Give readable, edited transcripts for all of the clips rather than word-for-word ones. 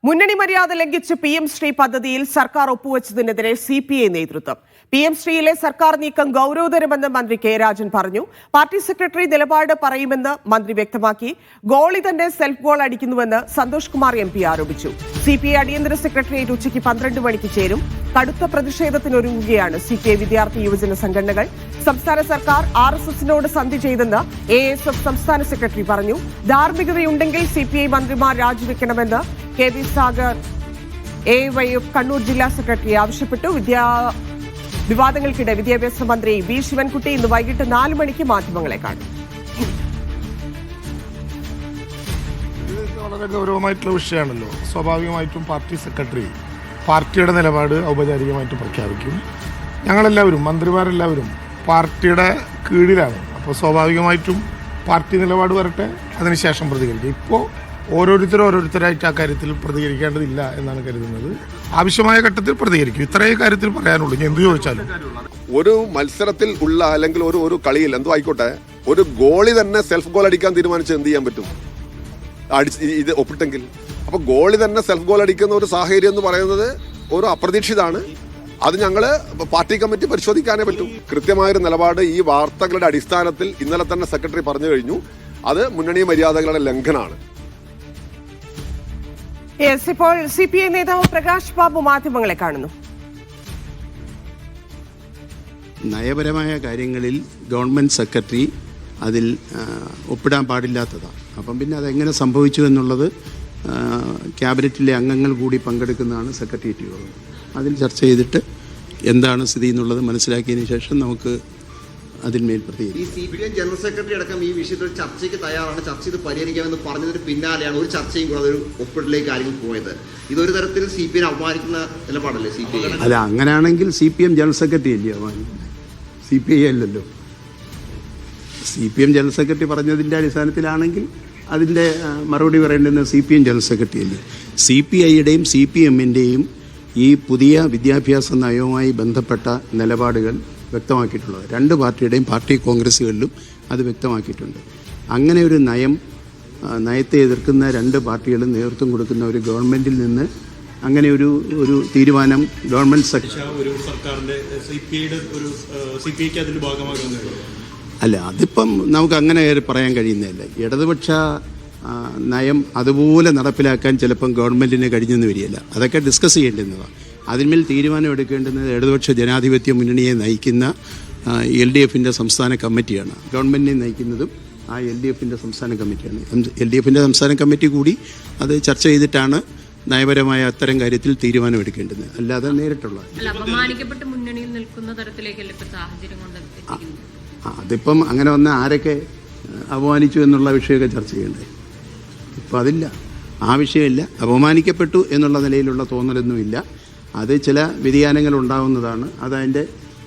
മുന്നണി മര്യാദ ലംഘിച്ച് PM ശ്രീ പദ്ധതിയിൽ സർക്കാർ ഒപ്പുവെച്ചതിനെതിരെ CPI നേതൃത്വം. PM ശ്രീയിലെ സർക്കാർ നീക്കം ഗൗരവതരമെന്ന് മന്ത്രി കെ രാജൻ പറഞ്ഞു. പാർട്ടി സെക്രട്ടറി നിലപാട് പറയുമെന്ന് മന്ത്രി വ്യക്തമാക്കി. ഗോളി തന്നെ സെൽഫ് ഗോൾ അടിക്കുന്നുവെന്ന് സന്തോഷ് കുമാർ MP ആരോപിച്ചു. CPI അടിയന്തര സെക്രട്ടേറിയറ്റ് ഉച്ചയ്ക്ക് 12 മണിക്ക് ചേരും. കടുത്ത പ്രതിഷേധത്തിനൊരുങ്ങുകയാണ് CPI വിദ്യാർത്ഥി യുവജന സംഘടനകൾ. സംസ്ഥാന സർക്കാർ RSSനോട് സന്ധി ചെയ്തെന്ന് ASF സംസ്ഥാന സെക്രട്ടറി പറഞ്ഞു. ധാർമ്മികതയുണ്ടെങ്കിൽ CPI മന്ത്രിമാർ രാജിവെക്കണമെന്ന് KV സാഗർ AYF കണ്ണൂർ ജില്ലാ സെക്രട്ടറി ആവശ്യപ്പെട്ടു. വിവാദങ്ങൾക്കിടെ വിദ്യാഭ്യാസ മന്ത്രി V ശിവൻകുട്ടി ഇന്ന് വൈകിട്ട് 4 മണിക്ക് മാധ്യമങ്ങളെ കാണും. വളരെ ഗൗരവമായിട്ടുള്ള വിഷയമാണല്ലോ. സ്വാഭാവികമായിട്ടും പാർട്ടി സെക്രട്ടറി പാർട്ടിയുടെ നിലപാട് ഔപചാരികമായിട്ട് പ്രഖ്യാപിക്കും. ഞങ്ങളെല്ലാവരും മന്ത്രിമാരെല്ലാവരും പാർട്ടിയുടെ കീഴിലാണ്. അപ്പോൾ സ്വാഭാവികമായിട്ടും പാർട്ടി നിലപാട് വരട്ടെ, അതിനുശേഷം പ്രതികരിക്കും. ഇപ്പോൾ ഓരോരുത്തരായിട്ട് ആ കാര്യത്തിൽ പ്രതികരിക്കേണ്ടതില്ല എന്നാണ് കരുതുന്നത്. ആവശ്യമായ ഘട്ടത്തിൽ പ്രതികരിക്കും. ഇത്രയും കാര്യത്തിൽ പറയാനുള്ളൂ. ഞാൻ എന്ത് ചോദിച്ചാലും ഒരു മത്സരത്തിൽ ഉള്ള അല്ലെങ്കിൽ ഒരു കളിയിൽ എന്തോ ആയിക്കോട്ടെ, ഒരു ഗോളി തന്നെ സെൽഫ് ഗോൾ അടിക്കാൻ തീരുമാനിച്ച് എന്ത് ചെയ്യാൻ പറ്റും? ഇത് ഒപ്പിട്ടെങ്കിൽ അപ്പൊ ഗോളി തന്നെ സെൽഫ് ഗോൾ അടിക്കുന്ന ഒരു സാഹചര്യം എന്ന് പറയുന്നത് ഒരു അപ്രതീക്ഷിതാണ്. അത് ഞങ്ങള് പാർട്ടി കമ്മിറ്റി പരിശോധിക്കാനേ പറ്റും. കൃത്യമായൊരു നിലപാട് ഈ വാർത്തകളുടെ അടിസ്ഥാനത്തിൽ ഇന്നലെ തന്നെ സെക്രട്ടറി പറഞ്ഞു കഴിഞ്ഞു. അത് മുന്നണി മര്യാദകളുടെ ലംഘനമാണ്. ഇപ്പോൾ CPI നേതാവ് പ്രകാശ് ബാബു മാധ്യമങ്ങളെ കാണുന്നു. നയപരമായ കാര്യങ്ങളിൽ ഗവൺമെൻറ് സെക്രട്ടറി അതിൽ ഒപ്പിടാൻ പാടില്ലാത്തതാണ്. അപ്പം പിന്നെ അതെങ്ങനെ സംഭവിച്ചു എന്നുള്ളത് ക്യാബിനറ്റിലെ അംഗങ്ങൾ കൂടി പങ്കെടുക്കുന്നതാണ് സെക്രട്ടേറിയറ്റ് യോഗം. അതിൽ ചർച്ച ചെയ്തിട്ട് എന്താണ് സ്ഥിതി എന്നുള്ളത് മനസ്സിലാക്കിയതിന് ശേഷം നമുക്ക് അതിന്മേൽ പ്രതികരിക്കും. ഈ CPI ജനറൽ സെക്രട്ടറി അടക്കം ഈ വിഷയത്തിൽ ചർച്ചയ്ക്ക് തയ്യാറാണ്, ചർച്ച ചെയ്ത് പരിഹരിക്കാമെന്ന് പറഞ്ഞതിന് പിന്നാലെയാണ് ഒരു ചർച്ചയും കൂടാതെ ഒരു ഒപ്പിടലേക്ക് കാര്യങ്ങൾ പോയത്. ഇതൊരു തരത്തിൽ CPI അപമാനിക്കുന്ന നിലപാടല്ലേ CPI? അല്ല, അങ്ങനെയാണെങ്കിൽ CPM ജനറൽ സെക്രട്ടറി അല്ലേ അപമാനിക്കുന്നത്? CPI അല്ലല്ലോ. CPM ജനറൽ സെക്രട്ടറി പറഞ്ഞതിൻ്റെ അടിസ്ഥാനത്തിലാണെങ്കിൽ അതിൻ്റെ മറുപടി പറയേണ്ടുന്ന CPM ജനറൽ സെക്രട്ടറി അല്ലേ. CPIയുടെയും CPMൻ്റെയും ഈ പുതിയ വിദ്യാഭ്യാസ നയവുമായി ബന്ധപ്പെട്ട നിലപാടുകൾ വ്യക്തമാക്കിയിട്ടുള്ളത് രണ്ട് പാർട്ടിയുടെയും പാർട്ടി കോൺഗ്രസ്സുകളിലും അത് വ്യക്തമാക്കിയിട്ടുണ്ട്. അങ്ങനെ ഒരു നയത്തെ എതിർക്കുന്ന രണ്ട് പാർട്ടികളും നേതൃത്വം കൊടുക്കുന്ന ഒരു ഗവൺമെൻറ്റിൽ നിന്ന് അങ്ങനെ ഒരു തീരുമാനം ഗവൺമെൻറ് അല്ല, അതിപ്പം നമുക്ക് അങ്ങനെ പറയാൻ കഴിയുന്നില്ല. ഇടതുപക്ഷ നയം അതുപോലെ നടപ്പിലാക്കാൻ ചിലപ്പം ഗവൺമെൻറ്റിന് കഴിഞ്ഞെന്ന് വരികയില്ല. അതൊക്കെ ഡിസ്കസ് ചെയ്യേണ്ടുന്നതാണ്. അതിന്മേൽ തീരുമാനം എടുക്കേണ്ടുന്നത് ഇടതുപക്ഷ ജനാധിപത്യ മുന്നണിയെ നയിക്കുന്ന LDFൻ്റെ സംസ്ഥാന കമ്മിറ്റിയാണ്. ഗവൺമെൻറ്റിനെ നയിക്കുന്നതും ആ LDFൻ്റെ സംസ്ഥാന കമ്മിറ്റിയാണ്. LDFൻ്റെ സംസ്ഥാന കമ്മിറ്റി കൂടി അത് ചർച്ച ചെയ്തിട്ടാണ് നയപരമായ അത്തരം കാര്യത്തിൽ തീരുമാനം എടുക്കേണ്ടത്, അല്ലാതെ നേരിട്ടുള്ള അതിപ്പം അങ്ങനെ വന്ന ആരൊക്കെ അപമാനിച്ചു എന്നുള്ള വിഷയമൊക്കെ ചർച്ച ചെയ്യണ്ടേ. ഇപ്പം അതില്ല, ആ വിഷയമില്ല. അപമാനിക്കപ്പെട്ടു എന്നുള്ള നിലയിലുള്ള തോന്നലൊന്നുമില്ല. അത് ചില വ്യതിയാനങ്ങൾ ഉണ്ടാവുന്നതാണ്. അതതിൻ്റെ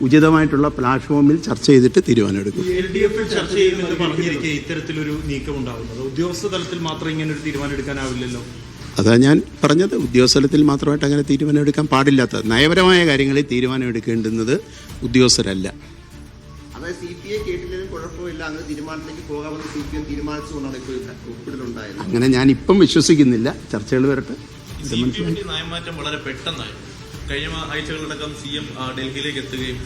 ഉചിതമായിട്ടുള്ള പ്ലാറ്റ്ഫോമിൽ ചർച്ച ചെയ്തിട്ട് തീരുമാനമെടുക്കും. ചർച്ച ചെയ്യുമെന്ന് പറഞ്ഞിരിക്കെ ഇത്തരത്തിലൊരു നീക്കം ഉണ്ടാവുന്നത് ഉദ്യോഗസ്ഥ തലത്തിൽ മാത്രം ഇങ്ങനെ ഒരു തീരുമാനം എടുക്കാനാവില്ലല്ലോ. അതാ ഞാൻ പറഞ്ഞത്, ഉദ്യോഗസ്ഥ തലത്തിൽ മാത്രമായിട്ട് അങ്ങനെ തീരുമാനം എടുക്കാൻ പാടില്ലാത്ത നയപരമായ കാര്യങ്ങളിൽ തീരുമാനം എടുക്കേണ്ടുന്നത് ഉദ്യോഗസ്ഥരല്ല. അതായത് CPI കേട്ടില്ലെങ്കിലും കുഴപ്പമില്ല, അങ്ങനെ തീരുമാനത്തിലേക്ക് പോകാമെന്ന് CPM തീരുമാനിച്ചുകൊണ്ടാണ് ഇപ്പോൾ ഒപ്പിടലുണ്ടായത്. അങ്ങനെ ഞാൻ ഇപ്പം വിശ്വസിക്കുന്നില്ല. ചർച്ചകൾ വരട്ടെ. നയമാറ്റം വളരെ പെട്ടെന്നായിരുന്നു. കഴിഞ്ഞ ആഴ്ചകളിലടക്കം CM ഡൽഹിയിലേക്ക് എത്തുകയും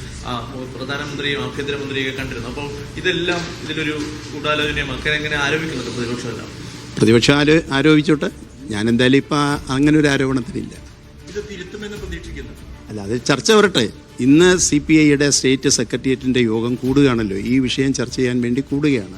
പ്രധാനമന്ത്രിയും ആഭ്യന്തരമന്ത്രിയൊക്കെ കണ്ടിരുന്നു. അപ്പോൾ ഇതെല്ലാം ഇതിലൊരു ഗൂഢാലോചനയും അങ്ങനെ ആരോപിക്കുന്നുണ്ട് പ്രതിപക്ഷമെല്ലാം. പ്രതിപക്ഷം ആരോപിച്ചോട്ടെ, ഞാൻ എന്തായാലും ഇപ്പം അങ്ങനെ ഒരു ആരോപണത്തിനില്ല. ഇത് തിരുത്തുമെന്ന് പ്രതീക്ഷിക്കുന്നു. അല്ല, അത് ചർച്ച വരട്ടെ. ഇന്ന് CPIയുടെ സ്റ്റേറ്റ് സെക്രട്ടേറിയറ്റിൻ്റെ യോഗം കൂടുകയാണല്ലോ. ഈ വിഷയം ചർച്ച ചെയ്യാൻ വേണ്ടി കൂടുകയാണ്.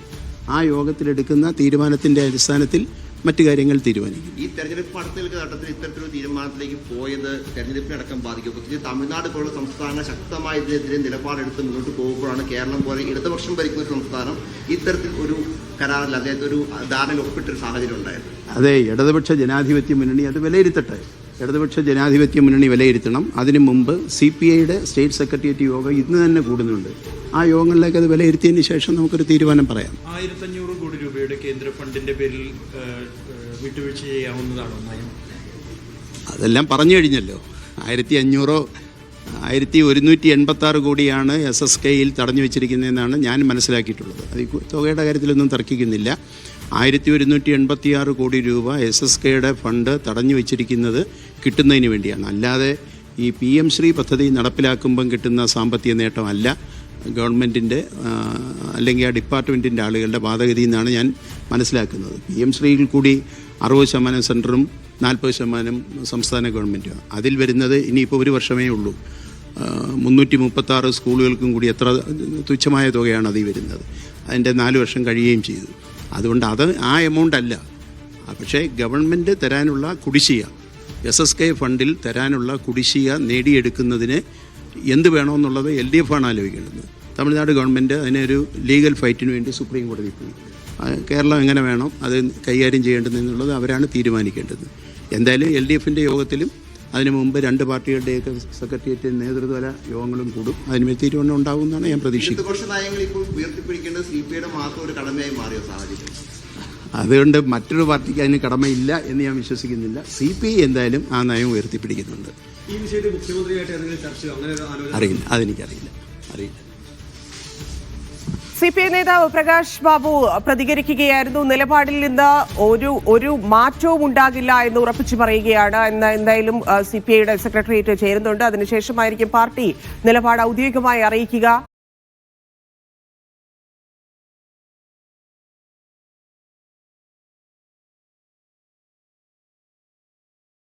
ആ യോഗത്തിലെടുക്കുന്ന തീരുമാനത്തിൻ്റെ അടിസ്ഥാനത്തിൽ മറ്റു കാര്യങ്ങൾ തീരുമാനിക്കും. ഈ തെരഞ്ഞെടുപ്പ് അടുത്ത ഘട്ടത്തിൽ ഇത്തരത്തിലൊരു തീരുമാനത്തിലേക്ക് പോയത് തെരഞ്ഞെടുപ്പിനടക്കം ബാധിക്കും. പ്രത്യേകിച്ച് തമിഴ്നാട് പോലുള്ള സംസ്ഥാനങ്ങൾ ശക്തമായ ഇതിനെതിരെ നിലപാടെടുത്ത് മുന്നോട്ട് പോകുമ്പോഴാണ് കേരളം പോലെ ഇടതുപക്ഷം ഭരിക്കുന്ന ഒരു സംസ്ഥാനം ഇത്തരത്തിൽ ഒരു കരാറിൽ അദ്ദേഹത്തെ ഒരു ധാരണയിൽ ഒപ്പിട്ടൊരു സാഹചര്യം ഉണ്ടായത്. അതെ, ഇടതുപക്ഷ ജനാധിപത്യ മുന്നണി അത് വിലയിരുത്തട്ടെ. ഇടതുപക്ഷ ജനാധിപത്യ മുന്നണി വിലയിരുത്തണം. അതിനു മുമ്പ് CPIയുടെ സ്റ്റേറ്റ് സെക്രട്ടേറിയറ്റ് യോഗം ഇന്ന് തന്നെ കൂടുന്നുണ്ട്. ആ യോഗങ്ങളിലേക്ക് അത് വിലയിരുത്തിയതിന് ശേഷം നമുക്കൊരു തീരുമാനം പറയാം. 1500 കോടി രൂപയുടെ കേന്ദ്ര ഫണ്ടിന്റെ പേരിൽ വിട്ടുവീഴ്ച ചെയ്യാവുന്നതാണോ നയം? അതെല്ലാം പറഞ്ഞു കഴിഞ്ഞല്ലോ. 1500 1186 കോടിയാണ് SSKയിൽ തടഞ്ഞു വെച്ചിരിക്കുന്നതെന്നാണ് ഞാൻ മനസ്സിലാക്കിയിട്ടുള്ളത്. അത് തുകയുടെ കാര്യത്തിലൊന്നും തർക്കിക്കുന്നില്ല. 1186 കോടി രൂപ SSKയുടെ ഫണ്ട് തടഞ്ഞു വെച്ചിരിക്കുന്നത് കിട്ടുന്നതിന് വേണ്ടിയാണ്. അല്ലാതെ ഈ PM ശ്രീ പദ്ധതി നടപ്പിലാക്കുമ്പം കിട്ടുന്ന സാമ്പത്തിക നേട്ടമല്ല ഗവൺമെൻറ്റിൻ്റെ അല്ലെങ്കിൽ ആ ഡിപ്പാർട്ട്മെൻറ്റിൻ്റെ ആളുകളുടെ വാദഗതി എന്നാണ് ഞാൻ മനസ്സിലാക്കുന്നത്. PM ശ്രീയിൽ കൂടി 60% സെൻറ്ററും 40% സംസ്ഥാന ഗവൺമെൻറ്റുമാണ്. അതിൽ വരുന്നത് ഇനിയിപ്പോൾ ഒരു വർഷമേ ഉള്ളൂ. 336 സ്കൂളുകൾക്കും കൂടി എത്ര തുച്ഛമായ തുകയാണ് അതിൽ വരുന്നത്. അതിൻ്റെ 4 വർഷം കഴിയുകയും ചെയ്തു. അതുകൊണ്ട് അത് ആ എമൗണ്ട് അല്ല. പക്ഷേ ഗവൺമെൻറ് തരാനുള്ള കുടിശ്ശിക, SSK ഫണ്ടിൽ തരാനുള്ള കുടിശ്ശിക നേടിയെടുക്കുന്നതിന് എന്ത് വേണമെന്നുള്ളത് LDF ആണ് ആലോചിക്കേണ്ടത്. തമിഴ്നാട് ഗവൺമെൻറ് അതിനൊരു ലീഗൽ ഫൈറ്റിന് വേണ്ടി സുപ്രീം കോടതി പോയി. കേരളം എങ്ങനെ വേണം അത് കൈകാര്യം ചെയ്യേണ്ടതെന്നുള്ളത് അവരാണ് തീരുമാനിക്കേണ്ടത്. എന്തായാലും LDFൻ്റെ യോഗത്തിലും അതിനു മുമ്പ് 2 പാർട്ടികളുടെയൊക്കെ സെക്രട്ടേറിയറ്റ് നേതൃത്വതല യോഗങ്ങളും കൂടും. അതിനുമേൽ തീരുമാനം ഉണ്ടാകുമെന്നാണ് ഞാൻ പ്രതീക്ഷിക്കുന്നത്. ഇടതുപക്ഷ നയങ്ങൾ ഇപ്പോൾ ഉയർത്തിപ്പിടിക്കേണ്ടത് CPIയുടെ മാത്രം ഒരു കടമയായി മാറിയ സാഹചര്യം. അതുകൊണ്ട് മറ്റൊരു പാർട്ടിക്ക് അതിന് കടമയില്ല എന്ന് ഞാൻ വിശ്വസിക്കുന്നില്ല. CPI എന്തായാലും ആ നയം ഉയർത്തിപ്പിടിക്കുന്നുണ്ട്. ഈ വിഷയത്തിൽ മുഖ്യമന്ത്രിയായിട്ട് ഏതെങ്കിലും ചർച്ചയോ അങ്ങനെ അറിയില്ല, അതെനിക്കറിയില്ല. CPI നേതാവ് പ്രകാശ് ബാബു പ്രതികരിക്കുകയായിരുന്നു. നിലപാടിൽ നിന്ന് ഒരു മാറ്റവും ഉണ്ടാകില്ല എന്ന് ഉറപ്പിച്ചു പറയുകയാണ്. എന്തായാലും CPIയുടെ സെക്രട്ടേറിയറ്റ് ചേരുന്നുണ്ട്. അതിനുശേഷമായിരിക്കും പാർട്ടി നിലപാട് ഔദ്യോഗികമായി അറിയിക്കുക.